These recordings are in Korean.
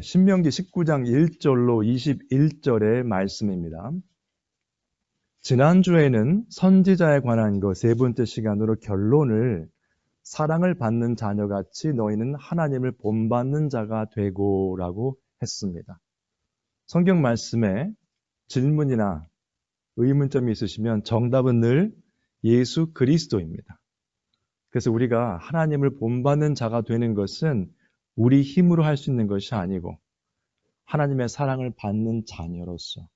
신명기 19장 1절로 21절의 말씀입니다. 지난주에는 선지자에 관한 것 세 번째 시간으로 결론을 사랑을 받는 자녀같이 너희는 하나님을 본받는 자가 되고라고 했습니다. 성경 말씀에 질문이나 의문점이 있으시면 정답은 늘 예수 그리스도입니다. 그래서 우리가 하나님을 본받는 자가 되는 것은 우리 힘으로 할 수 있는 것이 아니고 하나님의 사랑을 받는 자녀로서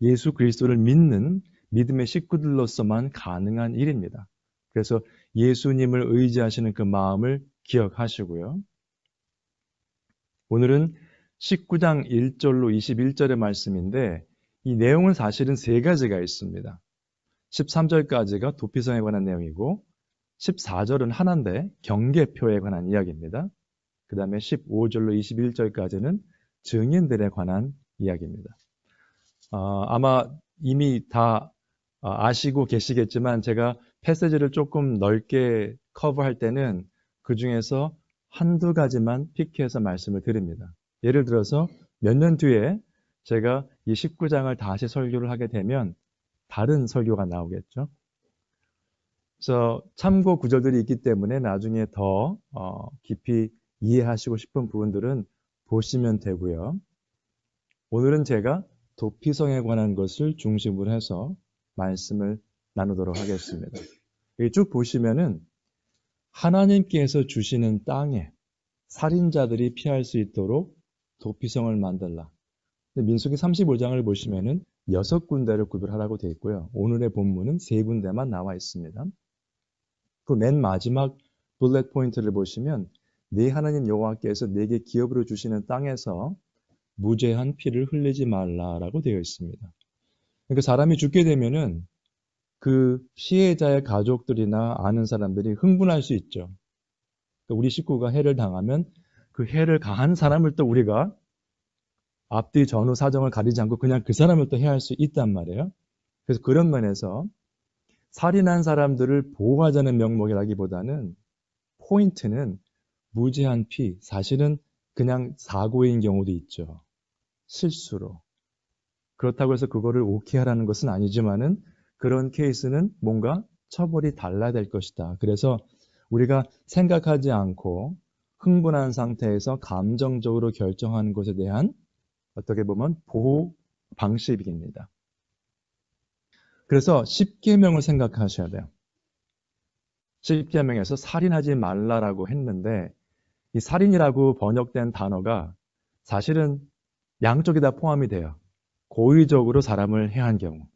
예수 그리스도를 믿는 믿음의 식구들로서만 가능한 일입니다. 그래서 예수님을 의지하시는 그 마음을 기억하시고요. 오늘은 19장 1절로 21절의 말씀인데 이 내용은 사실은 세 가지가 있습니다. 13절까지가 도피성에 관한 내용이고 14절은 하나인데 경계표에 관한 이야기입니다. 그 다음에 15절로 21절까지는 증인들에 관한 이야기입니다. 아마 이미 다 아시고 계시겠지만 제가 패시지를 조금 넓게 커버할 때는 그 중에서 한두 가지만 픽해서 말씀을 드립니다. 예를 들어서 몇 년 뒤에 제가 이 19장을 다시 설교를 하게 되면 다른 설교가 나오겠죠. 그래서 참고 구절들이 있기 때문에 나중에 더 깊이 이해하시고 싶은 부분들은 보시면 되고요. 오늘은 제가 도피성에 관한 것을 중심으로 해서 말씀을 나누도록 하겠습니다. 여기 쭉 보시면은 하나님께서 주시는 땅에 살인자들이 피할 수 있도록 도피성을 만들라. 민수기 35장을 보시면은 6군데를 구별하라고 되어 있고요. 오늘의 본문은 3군데만 나와 있습니다. 그 맨 마지막 블렛 포인트를 보시면 네 하나님 여호와께서 네게 기업으로 주시는 땅에서 무죄한 피를 흘리지 말라라고 되어 있습니다. 그러니까 사람이 죽게 되면은 그 피해자의 가족들이나 아는 사람들이 흥분할 수 있죠. 그러니까 우리 식구가 해를 당하면 그 해를 가한 사람을 또 우리가 앞뒤 전후 사정을 가리지 않고 그냥 그 사람을 또 해할 수 있단 말이에요. 그래서 그런 면에서 살인한 사람들을 보호하자는 명목이라기보다는 포인트는 무죄한 피, 사실은 그냥 사고인 경우도 있죠. 실수로. 그렇다고 해서 그거를 오케이 하라는 것은 아니지만은 그런 케이스는 뭔가 처벌이 달라야 될 것이다. 그래서 우리가 생각하지 않고 흥분한 상태에서 감정적으로 결정하는 것에 대한 어떻게 보면 보호 방식입니다. 그래서 10계명을 생각하셔야 돼요. 10계명에서 살인하지 말라라고 했는데 이 살인이라고 번역된 단어가 사실은 양쪽이 다 포함이 돼요. 고의적으로 사람을 해한 경우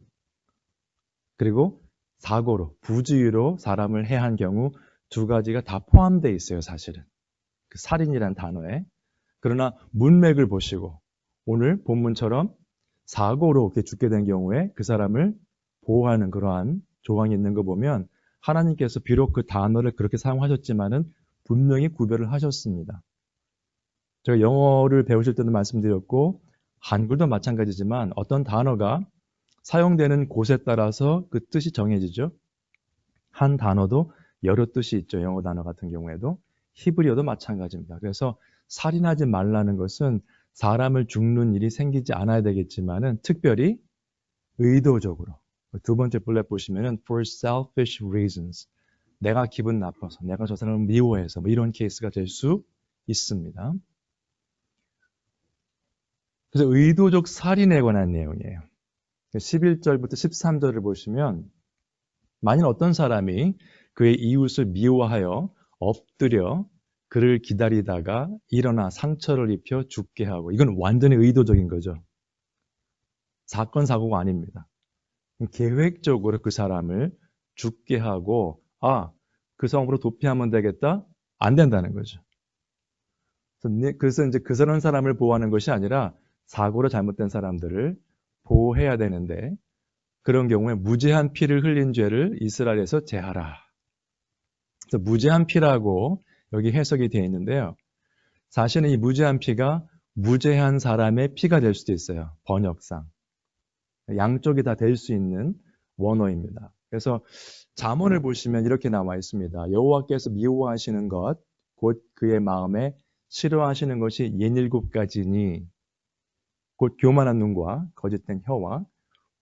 그리고 사고로, 부주의로 사람을 해한 경우 두 가지가 다 포함되어 있어요. 사실은 그 살인이란 단어에. 그러나 문맥을 보시고 오늘 본문처럼 사고로 이렇게 죽게 된 경우에 그 사람을 보호하는 그러한 조항이 있는 거 보면 하나님께서 비록 그 단어를 그렇게 사용하셨지만은 분명히 구별을 하셨습니다. 제가 영어를 배우실 때도 말씀드렸고 한글도 마찬가지지만 어떤 단어가 사용되는 곳에 따라서 그 뜻이 정해지죠. 한 단어도 여러 뜻이 있죠. 영어 단어 같은 경우에도. 히브리어도 마찬가지입니다. 그래서 살인하지 말라는 것은 사람을 죽는 일이 생기지 않아야 되겠지만은 특별히 의도적으로 두 번째 블렛 보시면은 for selfish reasons 내가 기분 나빠서 내가 저 사람을 미워해서 뭐 이런 케이스가 될 수 있습니다. 그래서 의도적 살인에 관한 내용이에요. 11절부터 13절을 보시면 만일 어떤 사람이 그의 이웃을 미워하여 엎드려 그를 기다리다가 일어나 상처를 입혀 죽게 하고 이건 완전히 의도적인 거죠. 사건 사고가 아닙니다. 계획적으로 그 사람을 죽게 하고 그 성으로 도피하면 되겠다? 안 된다는 거죠. 그래서 이제 그런 사람을 보호하는 것이 아니라 사고로 잘못된 사람들을 보호해야 되는데 그런 경우에 무죄한 피를 흘린 죄를 이스라엘에서 제하라. 그래서 무죄한 피라고 여기 해석이 되어 있는데요. 사실은 이 무죄한 피가 무죄한 사람의 피가 될 수도 있어요. 번역상. 양쪽이 다 될 수 있는 원어입니다. 그래서 잠언을 보시면 이렇게 나와 있습니다. 여호와께서 미워하시는 것, 곧 그의 마음에 싫어하시는 것이 67가지니 곧 교만한 눈과 거짓된 혀와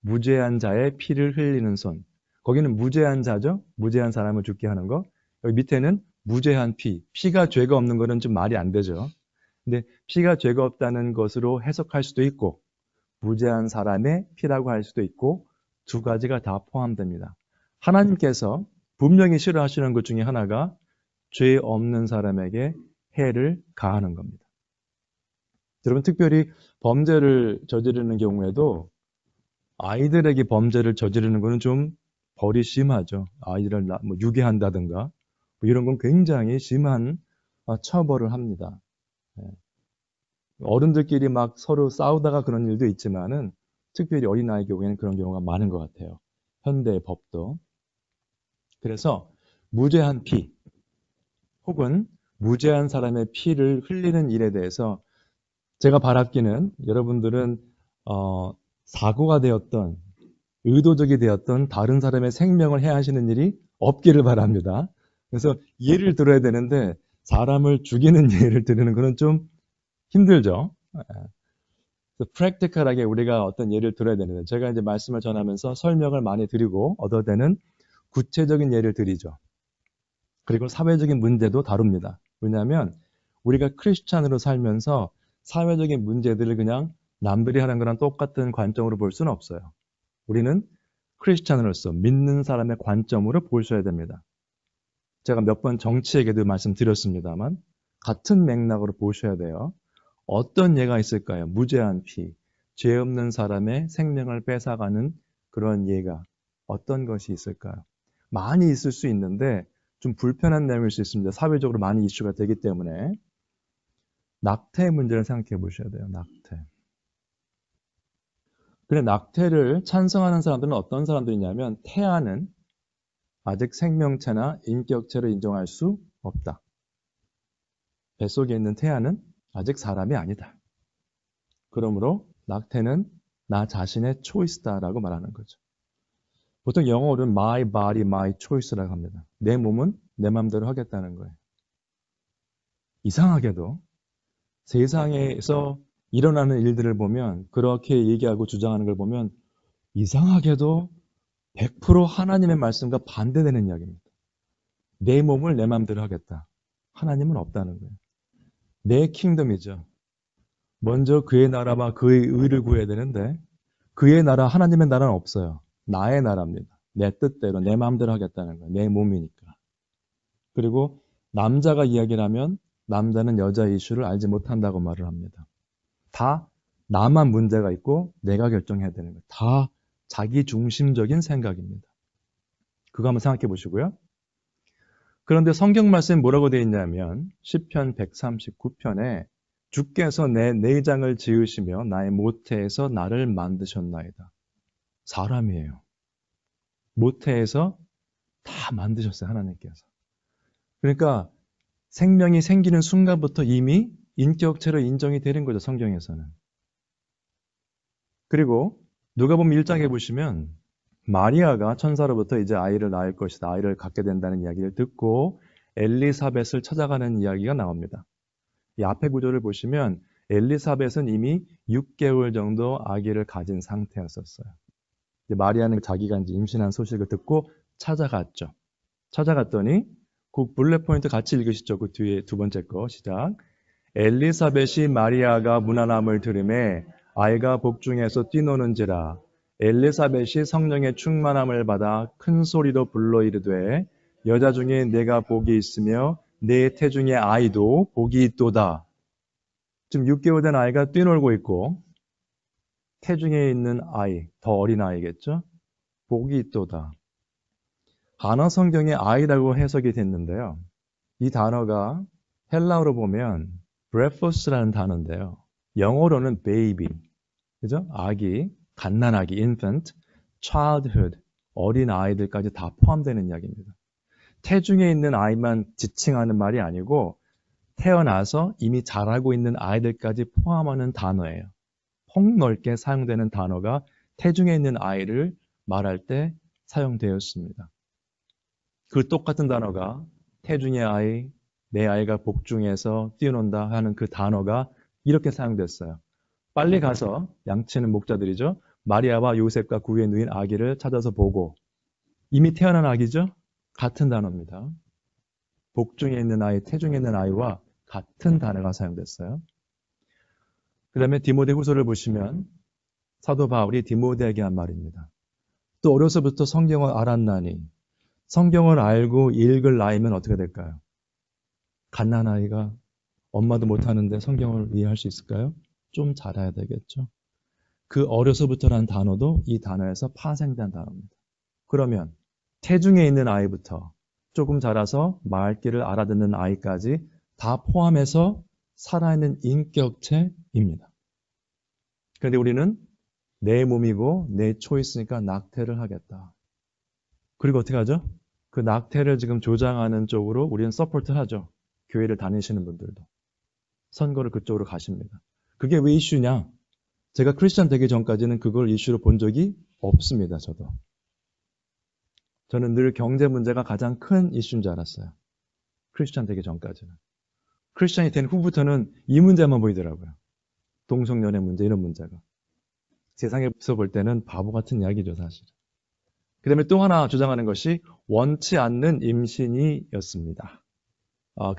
무죄한 자의 피를 흘리는 손. 거기는 무죄한 자죠. 무죄한 사람을 죽게 하는 거. 여기 밑에는 무죄한 피. 피가 죄가 없는 거는 좀 말이 안 되죠. 근데 피가 죄가 없다는 것으로 해석할 수도 있고 무죄한 사람의 피라고 할 수도 있고 두 가지가 다 포함됩니다. 하나님께서 분명히 싫어하시는 것 중에 하나가 죄 없는 사람에게 해를 가하는 겁니다. 여러분 특별히 범죄를 저지르는 경우에도 아이들에게 범죄를 저지르는 것은 좀 벌이 심하죠. 아이들을 유괴한다든가 뭐 이런 건 굉장히 심한 처벌을 합니다. 어른들끼리 막 서로 싸우다가 그런 일도 있지만은 특별히 어린아이 경우에는 그런 경우가 많은 것 같아요. 현대의 법도. 그래서 무죄한 피 혹은 무죄한 사람의 피를 흘리는 일에 대해서 제가 바랍기는 여러분들은 사고가 되었던 의도적이 되었던 다른 사람의 생명을 해하시는 일이 없기를 바랍니다. 그래서 예를 들어야 되는데 사람을 죽이는 예를 들으는 것은 좀 힘들죠. 프랙티컬하게 우리가 어떤 예를 들어야 되는데 제가 이제 말씀을 전하면서 설명을 많이 드리고 얻어내는 구체적인 예를 드리죠. 그리고 사회적인 문제도 다룹니다. 왜냐하면 우리가 크리스찬으로 살면서 사회적인 문제들을 그냥 남들이 하는 거랑 똑같은 관점으로 볼 수는 없어요. 우리는 크리스찬으로서 믿는 사람의 관점으로 보셔야 됩니다. 제가 몇 번 정치 얘기도 말씀드렸습니다만 같은 맥락으로 보셔야 돼요. 어떤 예가 있을까요? 무죄한 피, 죄 없는 사람의 생명을 뺏어가는 그런 예가 어떤 것이 있을까요? 많이 있을 수 있는데 좀 불편한 내용일 수 있습니다. 사회적으로 많이 이슈가 되기 때문에. 낙태 문제를 생각해 보셔야 돼요. 낙태. 그래, 낙태를 찬성하는 사람들은 어떤 사람들이냐면 태아는 아직 생명체나 인격체로 인정할 수 없다. 뱃속에 있는 태아는 아직 사람이 아니다. 그러므로 낙태는 나 자신의 초이스다라고 말하는 거죠. 보통 영어로는 my body, my choice라고 합니다. 내 몸은 내 마음대로 하겠다는 거예요. 이상하게도 세상에서 일어나는 일들을 보면 그렇게 얘기하고 주장하는 걸 보면 이상하게도 100% 하나님의 말씀과 반대되는 이야기입니다. 내 몸을 내 마음대로 하겠다. 하나님은 없다는 거예요. 내 킹덤이죠. 먼저 그의 나라와 그의 의를 구해야 되는데 그의 나라, 하나님의 나라는 없어요. 나의 나라입니다. 내 뜻대로, 내 마음대로 하겠다는 거예요. 내 몸이니까. 그리고 남자가 이야기를 하면 남자는 여자 이슈를 알지 못한다고 말을 합니다. 다 나만 문제가 있고 내가 결정해야 되는 거예요. 다 자기 중심적인 생각입니다. 그거 한번 생각해 보시고요. 그런데 성경 말씀에 뭐라고 되어 있냐면 시편 139편에 주께서 내 내장을 지으시며 나의 모태에서 나를 만드셨나이다. 사람이에요. 모태에서 다 만드셨어요. 하나님께서. 그러니까 생명이 생기는 순간부터 이미 인격체로 인정이 되는 거죠. 성경에서는. 그리고 누가복음 1장에 보시면 마리아가 천사로부터 이제 아이를 낳을 것이다. 아이를 갖게 된다는 이야기를 듣고 엘리사벳을 찾아가는 이야기가 나옵니다. 이 앞에 구조를 보시면 엘리사벳은 이미 6개월 정도 아기를 가진 상태였었어요. 마리아는 자기가 이제 임신한 소식을 듣고 찾아갔죠. 찾아갔더니 그 블랙 포인트 같이 읽으시죠. 그 뒤에 두 번째 거 시작. 엘리사벳이 마리아가 문안함을 들음에 아이가 복중에서 뛰노는지라. 엘리사벳이 성령의 충만함을 받아 큰 소리로 불러 이르되 여자 중에 내가 복이 있으며 내 태중의 아이도 복이 있도다. 지금 6개월 된 아이가 뛰놀고 있고 태중에 있는 아이, 더 어린 아이겠죠? 복이 있도다. 한어 성경에 아이라고 해석이 됐는데요. 이 단어가 헬라어로 보면 brephos라는 단어인데요. 영어로는 baby, 그죠? 아기, 갓난아기, infant, childhood, 어린 아이들까지 다 포함되는 이야기입니다. 태중에 있는 아이만 지칭하는 말이 아니고 태어나서 이미 자라고 있는 아이들까지 포함하는 단어예요. 폭넓게 사용되는 단어가 태중에 있는 아이를 말할 때 사용되었습니다. 그 똑같은 단어가 태중의 아이, 내 아이가 복중에서 뛰어논다 하는 그 단어가 이렇게 사용됐어요. 빨리 가서 양치는 목자들이죠. 마리아와 요셉과 구유에 누인 아기를 찾아서 보고 이미 태어난 아기죠? 같은 단어입니다. 복중에 있는 아이, 태중에 있는 아이와 같은 단어가 사용됐어요. 그 다음에 디모데 후서를 보시면 사도 바울이 디모데에게 한 말입니다. 또 어려서부터 성경을 알았나니 성경을 알고 읽을 나이면 어떻게 될까요? 갓난아이가 엄마도 못하는데 성경을 이해할 수 있을까요? 좀 자라야 되겠죠. 그 어려서부터라는 단어도 이 단어에서 파생된 단어입니다. 그러면 태중에 있는 아이부터 조금 자라서 말귀를 알아듣는 아이까지 다 포함해서 살아있는 인격체입니다. 그런데 우리는 내 몸이고 내 초이스니까 낙태를 하겠다. 그리고 어떻게 하죠? 그 낙태를 지금 조장하는 쪽으로 우리는 서포트를 하죠. 교회를 다니시는 분들도. 선거를 그쪽으로 가십니다. 그게 왜 이슈냐? 제가 크리스찬 되기 전까지는 그걸 이슈로 본 적이 없습니다. 저는 늘 경제 문제가 가장 큰 이슈인 줄 알았어요. 크리스찬 되기 전까지는. 크리스찬이 된 후부터는 이 문제만 보이더라고요. 동성연애 문제, 이런 문제가. 세상에서 볼 때는 바보 같은 이야기죠, 사실. 그 다음에 또 하나 주장하는 것이 원치 않는 임신이었습니다.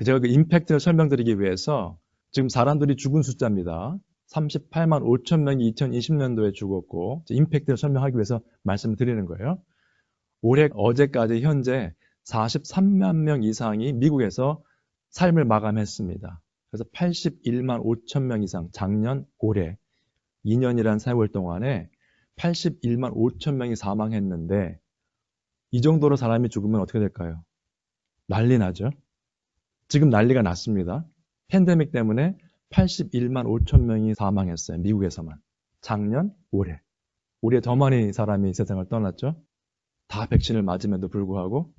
제가 그 임팩트를 설명드리기 위해서 지금 사람들이 죽은 숫자입니다. 38만 5천 명이 2020년도에 죽었고 임팩트를 설명하기 위해서 말씀을 드리는 거예요. 올해 어제까지 현재 43만 명 이상이 미국에서 삶을 마감했습니다. 그래서 81만 5천 명 이상 작년 올해 2년이란 세월 동안에 81만 5천 명이 사망했는데 이 정도로 사람이 죽으면 어떻게 될까요? 난리 나죠. 지금 난리가 났습니다. 팬데믹 때문에 81만 5천 명이 사망했어요. 미국에서만. 작년, 올해. 올해 더 많이 사람이 세상을 떠났죠. 다 백신을 맞음에도 불구하고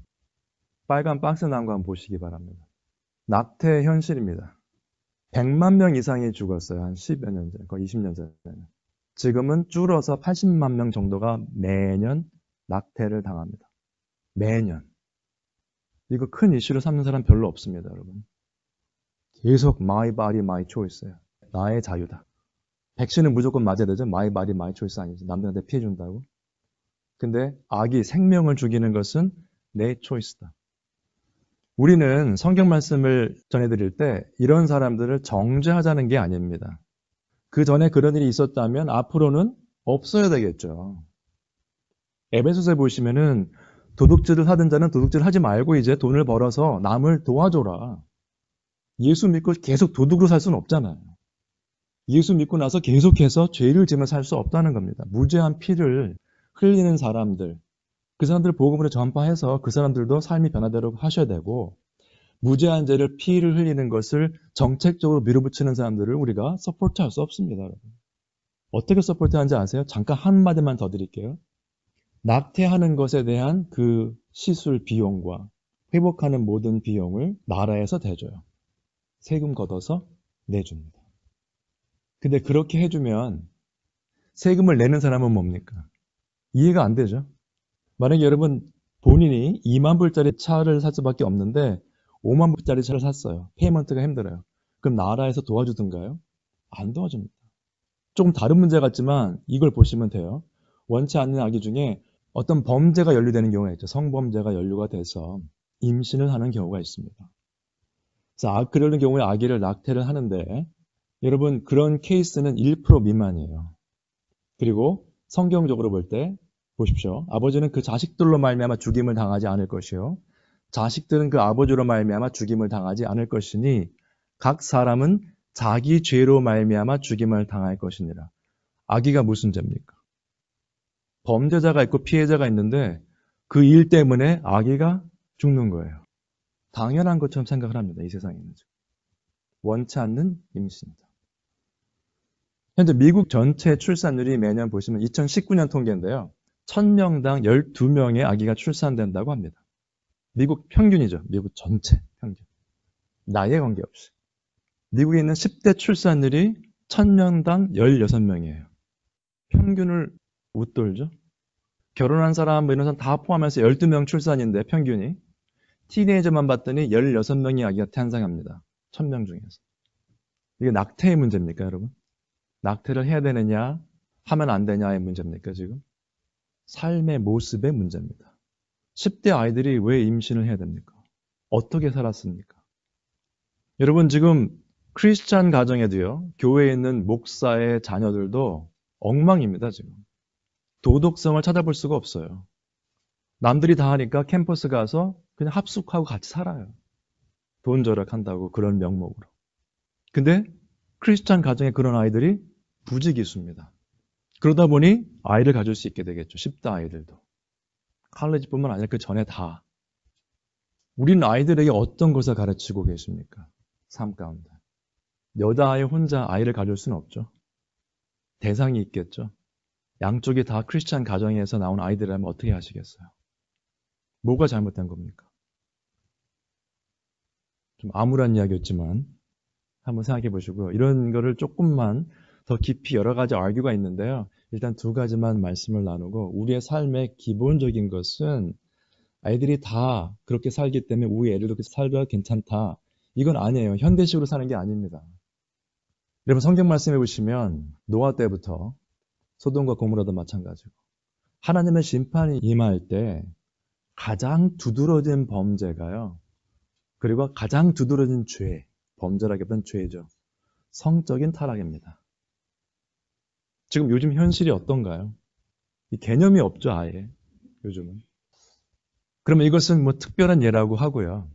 빨간 박스 난 거 한번 보시기 바랍니다. 낙태 현실입니다. 100만 명 이상이 죽었어요. 한 10여 년 전, 거의 20년 전에는. 지금은 줄어서 80만 명 정도가 매년 낙태를 당합니다. 매년. 이거 큰 이슈로 삼는 사람 별로 없습니다, 여러분. 계속 my body, my choice예요. 나의 자유다. 백신은 무조건 맞아야 되죠. my body, my choice 아니죠. 남들한테 피해 준다고. 근데 아기 생명을 죽이는 것은 내 초이스다. 우리는 성경 말씀을 전해드릴 때 이런 사람들을 정죄하자는 게 아닙니다. 그 전에 그런 일이 있었다면 앞으로는 없어야 되겠죠. 에베소서에 보시면은 도둑질을 하던 자는 도둑질 하지 말고 이제 돈을 벌어서 남을 도와줘라. 예수 믿고 계속 도둑으로 살 수는 없잖아요. 예수 믿고 나서 계속해서 죄를 지으며 살 수 없다는 겁니다. 무죄한 피를 흘리는 사람들, 그 사람들 복음으로 전파해서 그 사람들도 삶이 변화되도록 하셔야 되고 무죄한 죄를 피를 흘리는 것을 정책적으로 밀어붙이는 사람들을 우리가 서포트할 수 없습니다. 여러분. 어떻게 서포트하는지 아세요? 잠깐 한마디만 더 드릴게요. 낙태하는 것에 대한 그 시술 비용과 회복하는 모든 비용을 나라에서 대줘요. 세금 걷어서 내줍니다. 근데 그렇게 해주면 세금을 내는 사람은 뭡니까? 이해가 안 되죠? 만약에 여러분 본인이 2만 불짜리 차를 살 수밖에 없는데 5만 불짜리 차를 샀어요. 페이먼트가 힘들어요. 그럼 나라에서 도와주던가요? 안 도와줍니다. 조금 다른 문제 같지만 이걸 보시면 돼요. 원치 않는 아기 중에 어떤 범죄가 연루되는 경우가 있죠. 성범죄가 연루가 돼서 임신을 하는 경우가 있습니다. 그래서 그러는 경우에 아기를 낙태를 하는데 여러분 그런 케이스는 1% 미만이에요. 그리고 성경적으로 볼 때 보십시오. 아버지는 그 자식들로 말미암아 죽임을 당하지 않을 것이요. 자식들은 그 아버지로 말미암아 죽임을 당하지 않을 것이니 각 사람은 자기 죄로 말미암아 죽임을 당할 것이니라. 아기가 무슨 죄입니까? 범죄자가 있고 피해자가 있는데 그 일 때문에 아기가 죽는 거예요. 당연한 것처럼 생각을 합니다. 이 세상에는. 원치 않는 임신이다. 현재 미국 전체 출산율이 매년 보시면 2019년 통계인데요. 1000명당 12명의 아기가 출산된다고 합니다. 미국 평균이죠. 미국 전체 평균. 나이에 관계없이. 미국에 있는 10대 출산율이 1000명당 16명이에요. 평균을 웃돌죠. 결혼한 사람, 이런 사람 다 포함해서 12명 출산인데 평균이. 티네이저만 봤더니 16명의 아기가 탄생합니다. 1000명 중에서. 이게 낙태의 문제입니까, 여러분? 낙태를 해야 되느냐, 하면 안 되냐의 문제입니까, 지금? 삶의 모습의 문제입니다. 10대 아이들이 왜 임신을 해야 됩니까? 어떻게 살았습니까? 여러분, 지금 크리스찬 가정에도요, 교회에 있는 목사의 자녀들도 엉망입니다, 지금. 도덕성을 찾아볼 수가 없어요. 남들이 다 하니까 캠퍼스 가서 그냥 합숙하고 같이 살아요. 돈 절약한다고 그런 명목으로. 근데 크리스찬 가정의 그런 아이들이 부지기수입니다. 그러다 보니 아이를 가질 수 있게 되겠죠. 10대 아이들도. 칼리지뿐만 아니라 그 전에 다. 우리는 아이들에게 어떤 것을 가르치고 계십니까? 삶 가운데. 여자아이 혼자 아이를 가질 수는 없죠. 대상이 있겠죠. 양쪽이 다 크리스찬 가정에서 나온 아이들이라면 어떻게 하시겠어요? 뭐가 잘못된 겁니까? 좀 암울한 이야기였지만 한번 생각해 보시고요. 이런 거를 조금만 더 깊이 여러 가지 알규가 있는데요. 일단 두 가지만 말씀을 나누고 우리의 삶의 기본적인 것은 아이들이 다 그렇게 살기 때문에 우리 애들도 그렇게 살면 괜찮다. 이건 아니에요. 현대식으로 사는 게 아닙니다. 여러분 성경 말씀해 보시면 노아 때부터 소돔과 고모라도 마찬가지고 하나님의 심판이 임할 때 가장 두드러진 범죄가요. 그리고 가장 두드러진 죄, 범죄라기보다는 죄죠. 성적인 타락입니다. 지금 요즘 현실이 어떤가요? 이 개념이 없죠, 아예. 요즘은. 그러면 이것은 뭐 특별한 예라고 하고요.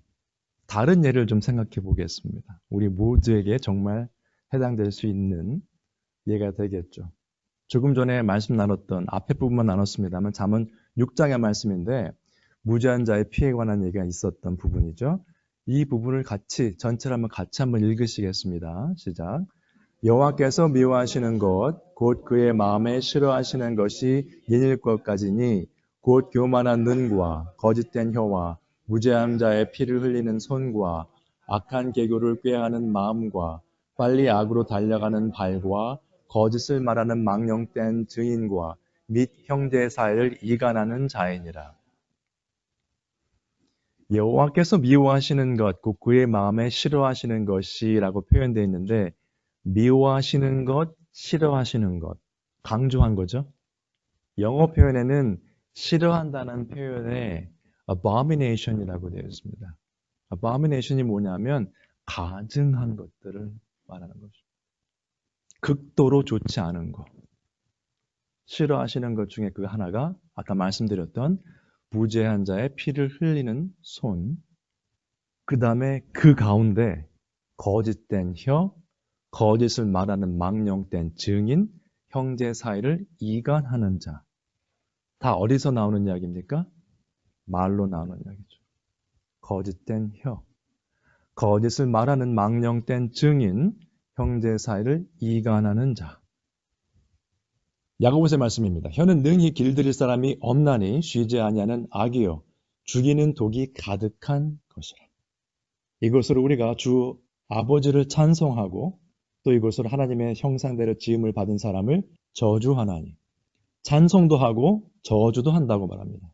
다른 예를 좀 생각해 보겠습니다. 우리 모두에게 정말 해당될 수 있는 예가 되겠죠. 조금 전에 말씀 나눴던 앞에 부분만 나눴습니다만 잠언 6장의 말씀인데 무죄한 자의 피해에 관한 얘기가 있었던 부분이죠. 이 부분을 전체를 한번 같이 한번 읽으시겠습니다. 시작. 여호와께서 미워하시는 것, 곧 그의 마음에 싫어하시는 것이 인일 것까지니 곧 교만한 눈과 거짓된 혀와 무죄한 자의 피를 흘리는 손과 악한 계교를 꾀하는 마음과 빨리 악으로 달려가는 발과 거짓을 말하는 망령된 증인과 및 형제 사이를 이간하는 자이니라. 여호와께서 미워하시는 것, 곧 그의 마음에 싫어하시는 것이라고 표현되어 있는데 미워하시는 것, 싫어하시는 것, 강조한 거죠. 영어 표현에는 싫어한다는 표현에 abomination이라고 되어 있습니다. abomination이 뭐냐면 가증한 것들을 말하는 거죠. 극도로 좋지 않은 것. 싫어하시는 것 중에 그 하나가 아까 말씀드렸던 무죄한 자의 피를 흘리는 손, 그 다음에 그 가운데 거짓된 혀, 거짓을 말하는 망령된 증인, 형제 사이를 이간하는 자. 다 어디서 나오는 이야기입니까? 말로 나오는 이야기죠. 거짓된 혀, 거짓을 말하는 망령된 증인, 형제 사이를 이간하는 자. 야고보서의 말씀입니다. 혀는 능히 길들일 사람이 없나니 쉬지 아니하는 악이요 죽이는 독이 가득한 것이라. 이것으로 우리가 주 아버지를 찬송하고 또 이것으로 하나님의 형상대로 지음을 받은 사람을 저주하나니 찬송도 하고 저주도 한다고 말합니다.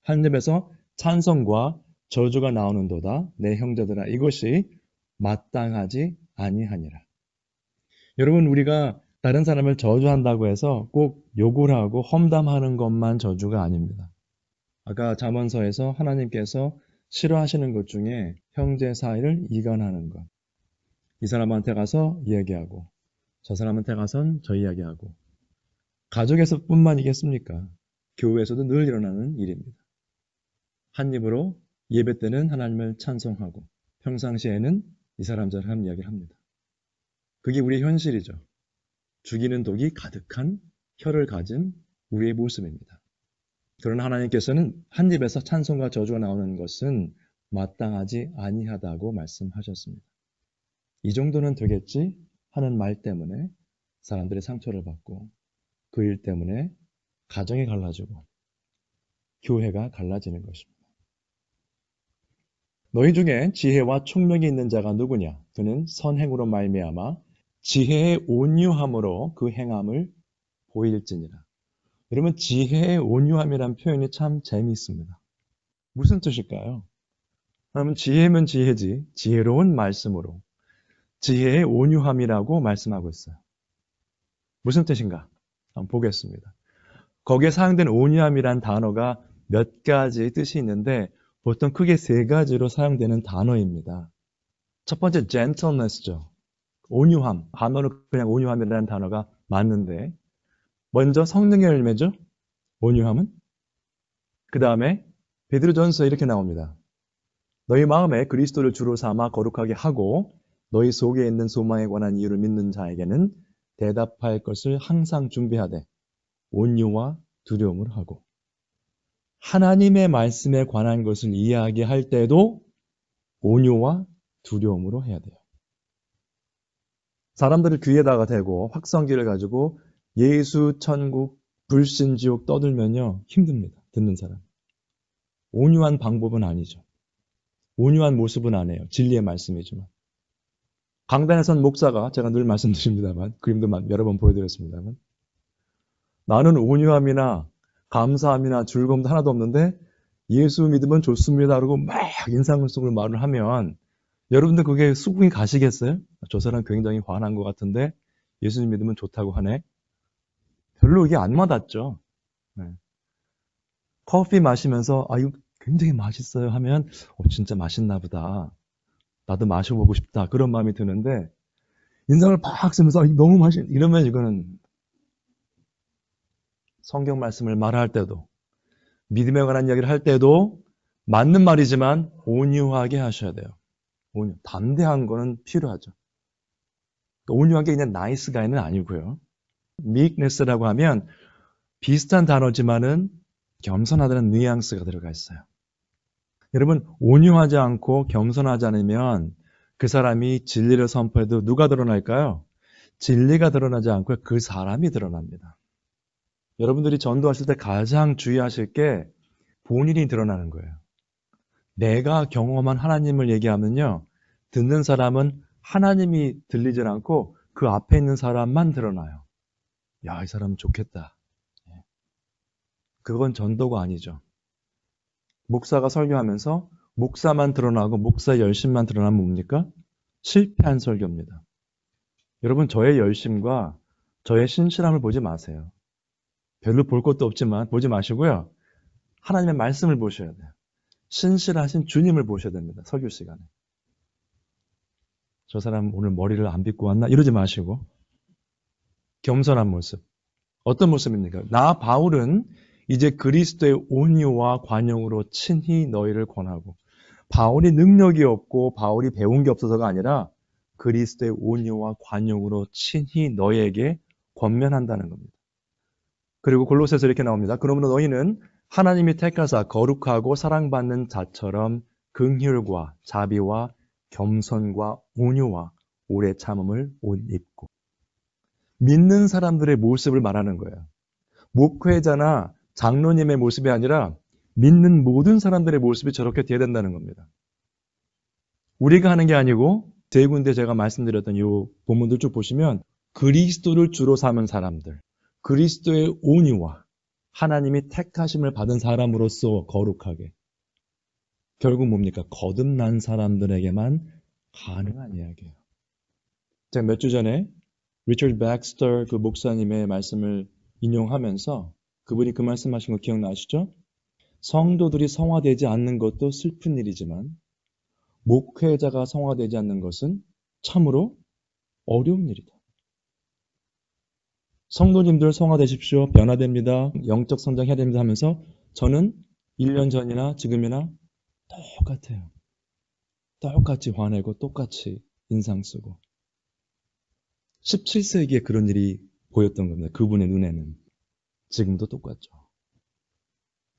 하나님에서 찬송과 저주가 나오는도다 내 형제들아 이것이 마땅하지 아니하니라. 여러분 우리가 다른 사람을 저주한다고 해서 꼭 욕을 하고 험담하는 것만 저주가 아닙니다. 아까 잠언서에서 하나님께서 싫어하시는 것 중에 형제 사이를 이간하는 것. 이 사람한테 가서 이야기하고 저 사람한테 가선 저 이야기하고 가족에서 뿐만이겠습니까? 교회에서도 늘 일어나는 일입니다. 한 입으로 예배 때는 하나님을 찬송하고 평상시에는 이 사람 저 사람 이야기를 합니다. 그게 우리의 현실이죠. 죽이는 독이 가득한 혀를 가진 우리의 모습입니다. 그러나 하나님께서는 한 입에서 찬송과 저주가 나오는 것은 마땅하지 아니하다고 말씀하셨습니다. 이 정도는 되겠지 하는 말 때문에 사람들의 상처를 받고 그 일 때문에 가정이 갈라지고 교회가 갈라지는 것입니다. 너희 중에 지혜와 총명이 있는 자가 누구냐? 그는 선행으로 말미암아 지혜의 온유함으로 그 행함을 보일지니라. 여러분 지혜의 온유함이란 표현이 참 재미있습니다. 무슨 뜻일까요? 그러면 지혜면 지혜지. 지혜로운 말씀으로. 지혜의 온유함이라고 말씀하고 있어요. 무슨 뜻인가? 한번 보겠습니다. 거기에 사용된 온유함이란 단어가 몇 가지 뜻이 있는데 보통 크게 세 가지로 사용되는 단어입니다. 첫 번째 gentleness죠. 온유함. 단어로 그냥 온유함이라는 단어가 맞는데 먼저 성령의 열매죠. 온유함은. 그 다음에 베드로전서에 이렇게 나옵니다. 너희 마음에 그리스도를 주로 삼아 거룩하게 하고 너희 속에 있는 소망에 관한 이유를 믿는 자에게는 대답할 것을 항상 준비하되 온유와 두려움을 하고 하나님의 말씀에 관한 것을 이야기할 때도 온유와 두려움으로 해야 돼요. 사람들을 귀에다가 대고 확성기를 가지고 예수, 천국, 불신, 지옥 떠들면요 힘듭니다. 듣는 사람. 온유한 방법은 아니죠. 온유한 모습은 아니에요. 진리의 말씀이지만. 강단에선 목사가 제가 늘 말씀드립니다만 그림도 여러 번 보여드렸습니다만 나는 온유함이나 감사함이나 즐거움도 하나도 없는데 예수 믿으면 좋습니다. 그러고 막 인상속으로 말을 하면 여러분들 그게 수긍이 가시겠어요? 저 사람 굉장히 화난 것 같은데 예수님 믿으면 좋다고 하네. 별로 이게 안 와닿죠. 네. 커피 마시면서 이거 굉장히 맛있어요 하면 진짜 맛있나 보다. 나도 마셔보고 싶다. 그런 마음이 드는데 인상을 팍 쓰면서 너무 이러면 이거는 성경 말씀을 말할 때도 믿음에 관한 이야기를 할 때도 맞는 말이지만 온유하게 하셔야 돼요. 온유. 담대한 거는 필요하죠. 온유한 게 그냥 나이스 가이는 아니고요. meekness라고 하면 비슷한 단어지만은 겸손하다는 뉘앙스가 들어가 있어요. 여러분 온유하지 않고 겸손하지 않으면 그 사람이 진리를 선포해도 누가 드러날까요? 진리가 드러나지 않고 그 사람이 드러납니다. 여러분들이 전도하실 때 가장 주의하실 게 본인이 드러나는 거예요. 내가 경험한 하나님을 얘기하면요. 듣는 사람은 하나님이 들리질 않고 그 앞에 있는 사람만 드러나요. 야, 이 사람 좋겠다. 그건 전도가 아니죠. 목사가 설교하면서 목사만 드러나고 목사의 열심만 드러나면 뭡니까? 실패한 설교입니다. 여러분 저의 열심과 저의 신실함을 보지 마세요. 별로 볼 것도 없지만 보지 마시고요. 하나님의 말씀을 보셔야 돼요. 신실하신 주님을 보셔야 됩니다. 설교 시간에. 저 사람 오늘 머리를 안 빗고 왔나? 이러지 마시고 겸손한 모습. 어떤 모습입니까? 나 바울은 이제 그리스도의 온유와 관용으로 친히 너희를 권하고 바울이 능력이 없고 바울이 배운 게 없어서가 아니라 그리스도의 온유와 관용으로 친히 너희에게 권면한다는 겁니다. 그리고 골로새서 이렇게 나옵니다. 그러므로 너희는 하나님이 택하사 거룩하고 사랑받는 자처럼 긍휼과 자비와 겸손과 온유와 오래 참음을 옷 입고 믿는 사람들의 모습을 말하는 거예요. 목회자나 장로님의 모습이 아니라 믿는 모든 사람들의 모습이 저렇게 돼야 된다는 겁니다. 우리가 하는 게 아니고 세 군데 제가 말씀드렸던 이 본문들 쭉 보시면 그리스도를 주로 삼은 사람들, 그리스도의 온유와 하나님이 택하심을 받은 사람으로서 거룩하게 결국 뭡니까? 거듭난 사람들에게만 가능한 이야기예요. 제가 몇 주 전에 리처드 백스터 그 목사님의 말씀을 인용하면서 그분이 그 말씀하신 거 기억나시죠? 성도들이 성화되지 않는 것도 슬픈 일이지만 목회자가 성화되지 않는 것은 참으로 어려운 일이다. 성도님들 성화되십시오. 변화됩니다. 영적 성장해야 됩니다 하면서 저는 1년 전이나 지금이나 똑같아요. 똑같이 화내고 똑같이 인상 쓰고 17세기에 그런 일이 보였던 겁니다. 그분의 눈에는. 지금도 똑같죠.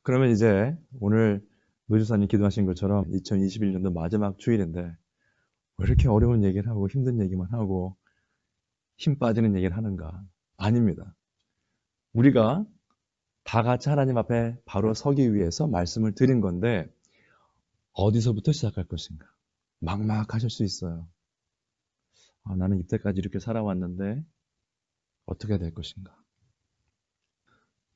그러면 이제 오늘 노주사님 기도하신 것처럼 2021년도 마지막 주일인데 왜 이렇게 어려운 얘기를 하고 힘든 얘기만 하고 힘 빠지는 얘기를 하는가? 아닙니다. 우리가 다 같이 하나님 앞에 바로 서기 위해서 말씀을 드린 건데 어디서부터 시작할 것인가? 막막하실 수 있어요. 나는 이때까지 이렇게 살아왔는데 어떻게 될 것인가?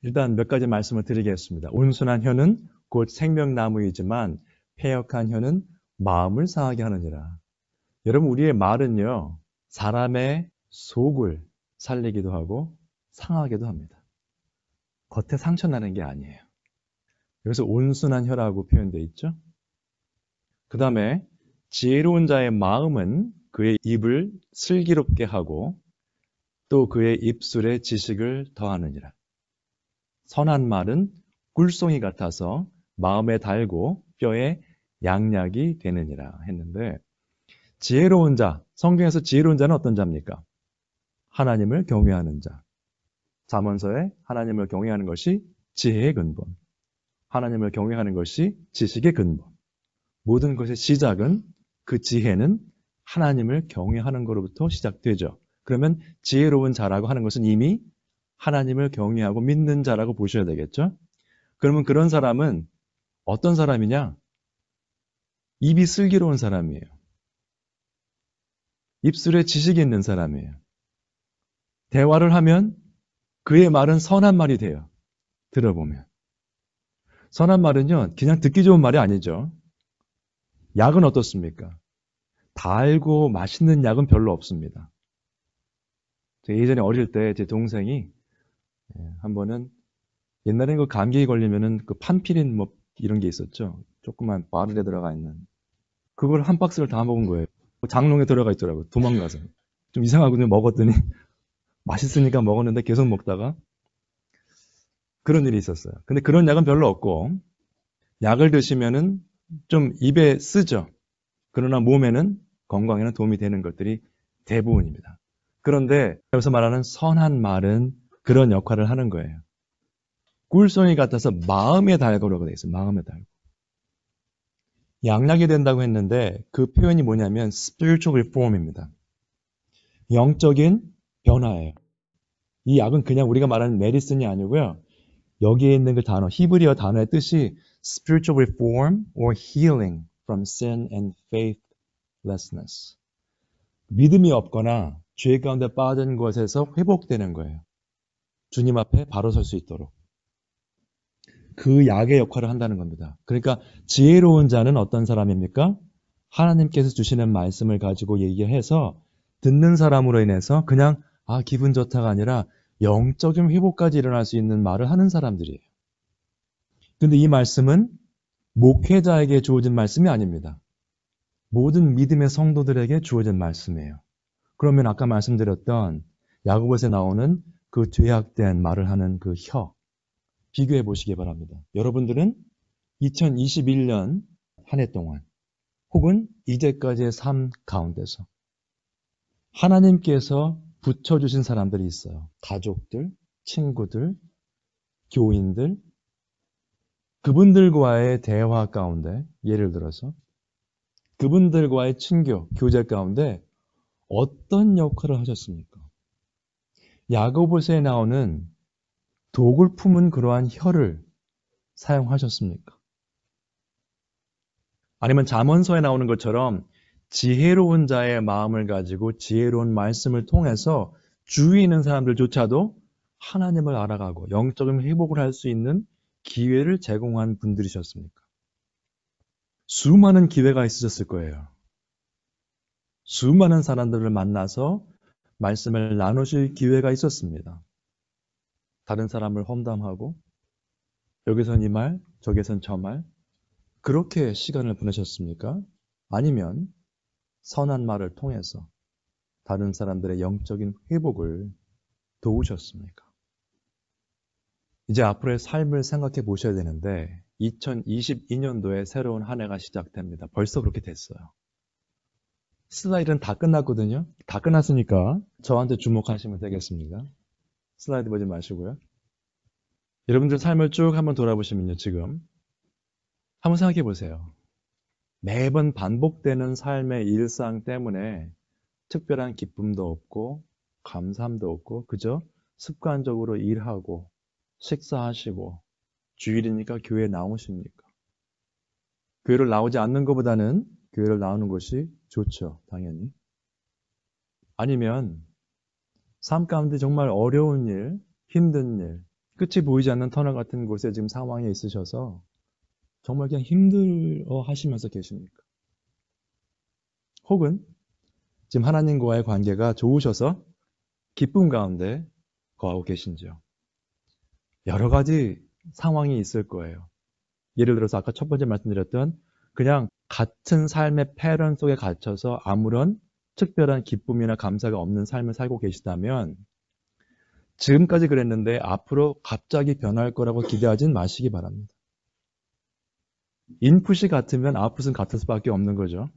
일단 몇 가지 말씀을 드리겠습니다. 온순한 혀는 곧 생명나무이지만 패역한 혀는 마음을 상하게 하느니라. 여러분, 우리의 말은요, 사람의 속을 살리기도 하고 상하기도 합니다. 겉에 상처 나는 게 아니에요. 여기서 온순한 혀라고 표현되어 있죠. 그 다음에 지혜로운 자의 마음은 그의 입을 슬기롭게 하고 또 그의 입술에 지식을 더하느니라. 선한 말은 꿀송이 같아서 마음에 달고 뼈에 양약이 되느니라 했는데, 지혜로운 자, 성경에서 지혜로운 자는 어떤 자입니까? 하나님을 경외하는 자. 잠언서에 하나님을 경외하는 것이 지혜의 근본, 하나님을 경외하는 것이 지식의 근본. 모든 것의 시작은, 그 지혜는 하나님을 경외하는 것으로부터 시작되죠. 그러면 지혜로운 자라고 하는 것은 이미 하나님을 경외하고 믿는 자라고 보셔야 되겠죠? 그러면 그런 사람은 어떤 사람이냐? 입이 슬기로운 사람이에요. 입술에 지식이 있는 사람이에요. 대화를 하면 그의 말은 선한 말이 돼요. 들어보면. 선한 말은요, 그냥 듣기 좋은 말이 아니죠. 약은 어떻습니까? 달고 맛있는 약은 별로 없습니다. 제가 예전에 어릴 때 제 동생이 한 번은, 옛날에 그 감기에 걸리면은 그 판피린 뭐 이런 게 있었죠. 조그만 바늘에 들어가 있는. 그걸 한 박스를 다 먹은 거예요. 장롱에 들어가 있더라고요. 도망가서. 좀 이상하거든요. 먹었더니 맛있으니까 먹었는데 계속 먹다가 그런 일이 있었어요. 근데 그런 약은 별로 없고, 약을 드시면은 좀 입에 쓰죠. 그러나 몸에는, 건강에는 도움이 되는 것들이 대부분입니다. 그런데 여기서 말하는 선한 말은 그런 역할을 하는 거예요. 꿀송이 같아서 마음에 달고라고 되어 있어요. 마음에 달고. 양약이 된다고 했는데 그 표현이 뭐냐면 spiritual reform입니다. 영적인 변화예요. 이 약은 그냥 우리가 말하는 메디슨이 아니고요. 여기에 있는 그 단어, 히브리어 단어의 뜻이 spiritual reform or healing from sin and faithlessness. 믿음이 없거나 죄 가운데 빠진 것에서 회복되는 거예요. 주님 앞에 바로 설 수 있도록. 그 약의 역할을 한다는 겁니다. 그러니까 지혜로운 자는 어떤 사람입니까? 하나님께서 주시는 말씀을 가지고 얘기해서 듣는 사람으로 인해서 그냥 기분 좋다가 아니라 영적인 회복까지 일어날 수 있는 말을 하는 사람들이에요. 근데 이 말씀은 목회자에게 주어진 말씀이 아닙니다. 모든 믿음의 성도들에게 주어진 말씀이에요. 그러면 아까 말씀드렸던 야고보서에 나오는 그 죄악된 말을 하는 그 혀, 비교해 보시기 바랍니다. 여러분들은 2021년 한 해 동안 혹은 이제까지의 삶 가운데서 하나님께서 붙여주신 사람들이 있어요. 가족들, 친구들, 교인들, 그분들과의 대화 가운데, 예를 들어서 그분들과의 친교, 교제 가운데 어떤 역할을 하셨습니까? 야고보서에 나오는 독을 품은 그러한 혀를 사용하셨습니까? 아니면 잠언서에 나오는 것처럼 지혜로운 자의 마음을 가지고 지혜로운 말씀을 통해서 주위에 있는 사람들조차도 하나님을 알아가고 영적인 회복을 할 수 있는 기회를 제공한 분들이셨습니까? 수많은 기회가 있으셨을 거예요. 수많은 사람들을 만나서 말씀을 나누실 기회가 있었습니다. 다른 사람을 험담하고 여기선 이 말, 저기선 저 말, 그렇게 시간을 보내셨습니까? 아니면 선한 말을 통해서 다른 사람들의 영적인 회복을 도우셨습니까? 이제 앞으로의 삶을 생각해 보셔야 되는데 2022년도에 새로운 한 해가 시작됩니다. 벌써 그렇게 됐어요. 슬라이드는 다 끝났거든요. 다 끝났으니까 저한테 주목하시면 되겠습니다. 슬라이드 보지 마시고요. 여러분들 삶을 쭉 한번 돌아보시면요. 지금 한번 생각해 보세요. 매번 반복되는 삶의 일상 때문에 특별한 기쁨도 없고 감사함도 없고 그저 습관적으로 일하고 식사하시고 주일이니까 교회에 나오십니까? 교회를 나오지 않는 것보다는 교회를 나오는 것이 좋죠. 당연히. 아니면 삶 가운데 정말 어려운 일, 힘든 일, 끝이 보이지 않는 터널 같은 곳에 지금 상황에 있으셔서 정말 그냥 힘들어 하시면서 계십니까? 혹은 지금 하나님과의 관계가 좋으셔서 기쁨 가운데 거하고 계신지요. 여러 가지 상황이 있을 거예요. 예를 들어서 아까 첫 번째 말씀드렸던 그냥 같은 삶의 패런 속에 갇혀서 아무런 특별한 기쁨이나 감사가 없는 삶을 살고 계시다면 지금까지 그랬는데 앞으로 갑자기 변할 거라고 기대하진 마시기 바랍니다. 인풋이 같으면 아웃풋은 같을 수밖에 없는 거죠.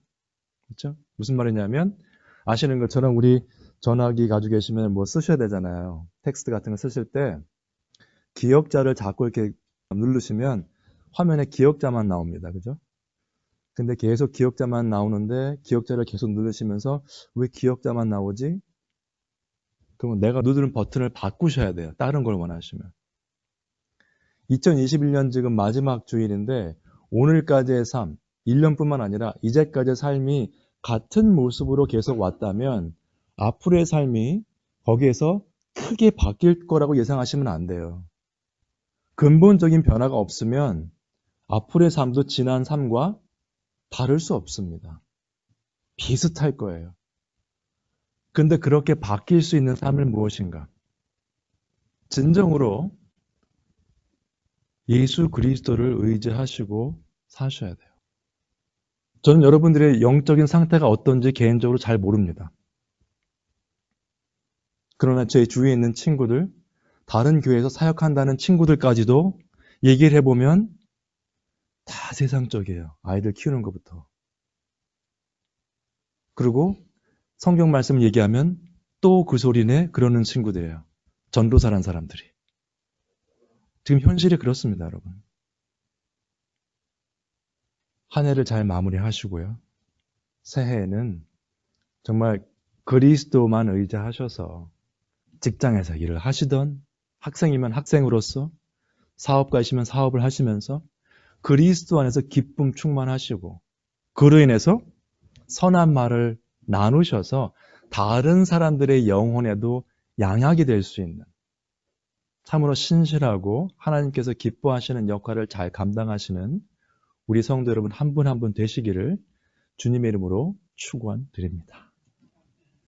그렇죠? 무슨 말이냐면 아시는 것처럼 우리 전화기 가지고 계시면 뭐 쓰셔야 되잖아요. 텍스트 같은 거 쓰실 때 기억자를 자꾸 이렇게 누르시면 화면에 기억자만 나옵니다. 그죠? 근데 계속 기억자만 나오는데 기억자를 계속 누르시면서 왜 기억자만 나오지? 그러면 내가 누르는 버튼을 바꾸셔야 돼요. 다른 걸 원하시면. 2021년 지금 마지막 주일인데 오늘까지의 삶, 1년뿐만 아니라 이제까지의 삶이 같은 모습으로 계속 왔다면 앞으로의 삶이 거기에서 크게 바뀔 거라고 예상하시면 안 돼요. 근본적인 변화가 없으면 앞으로의 삶도 지난 삶과 다를 수 없습니다. 비슷할 거예요. 근데 그렇게 바뀔 수 있는 삶은 무엇인가? 진정으로 예수 그리스도를 의지하시고 사셔야 돼요. 저는 여러분들의 영적인 상태가 어떤지 개인적으로 잘 모릅니다. 그러나 제 주위에 있는 친구들, 다른 교회에서 사역한다는 친구들까지도 얘기를 해보면 다 세상적이에요. 아이들 키우는 것부터. 그리고 성경 말씀 얘기하면 또 그 소리네 그러는 친구들이에요. 전도사란 사람들이. 지금 현실이 그렇습니다, 여러분. 한 해를 잘 마무리하시고요. 새해에는 정말 그리스도만 의지하셔서 직장에서 일을 하시던 학생이면 학생으로서 사업가이시면 사업을 하시면서 그리스도 안에서 기쁨 충만하시고 그로 인해서 선한 말을 나누셔서 다른 사람들의 영혼에도 양약이 될 수 있는 참으로 신실하고 하나님께서 기뻐하시는 역할을 잘 감당하시는 우리 성도 여러분 한 분 한 분 되시기를 주님의 이름으로 축원드립니다.